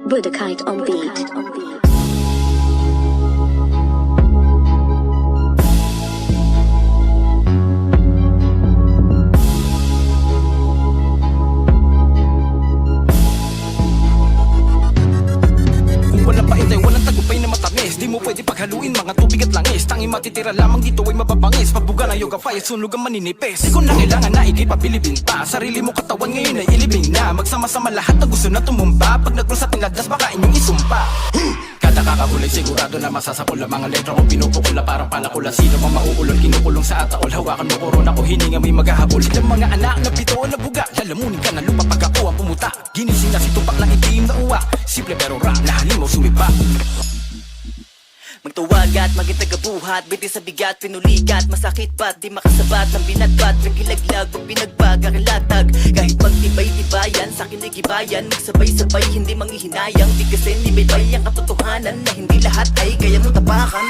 Budakite on beat. Di mo pwede paghaluin mga tubig at langis. Tanging matitira lamang dito ay mapapangis. Pagbuga na yoga fire, sunog ang maninipis. Di ko na kailangan na ikay papilibin pa. Sarili mo katawan ngayon ay ilibing na. Magsama-sama lahat na gusto na tumumba. Pag nag-cross sa tinagdas baka inyong isumpa. Kada kakahulay sigurado na masasapol ang mga letra ko pinupukula parang palakula. Sino mang mauulol kinukulong sa ataol. Hawakan mo korona ko hininga may maghahabol. Silang mga anak na bito na buga. Lalamunin ka na lupa pag ako ang pumuta. Ginising na si tupak ng itim na uwa. Simple pero rap na halimaw sumipa. Magtuwag at maging tagabuhat, biti sa bigat, pinulikat. Masakit ba't di makasabat ang binatbat. Nagilaglag pag pinagpag akilatag. Kahit magtibay-tibayan, sa akin ay gibayan. Magsabay-sabay, hindi manghihinayang. Di kasi nibaybay ang katotohanan na hindi lahat ay kayang tapakan.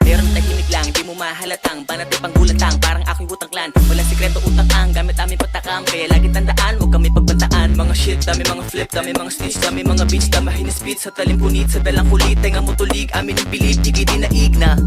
Pero tahimik lang, di mo mahalatang. Banat ay panggulatang, parang aking butang clan. Walang sikreto utang ang gamit aming patakam. Kaya lagi tandaan, huwag kami pagbantaan. Mga shit, dami mga flip, dami mga snitch, dami mga bitch. Damahin na speed sa talim punit, sa dalang kulit. Tenga mo tulig, amin ang bilib, di na igna.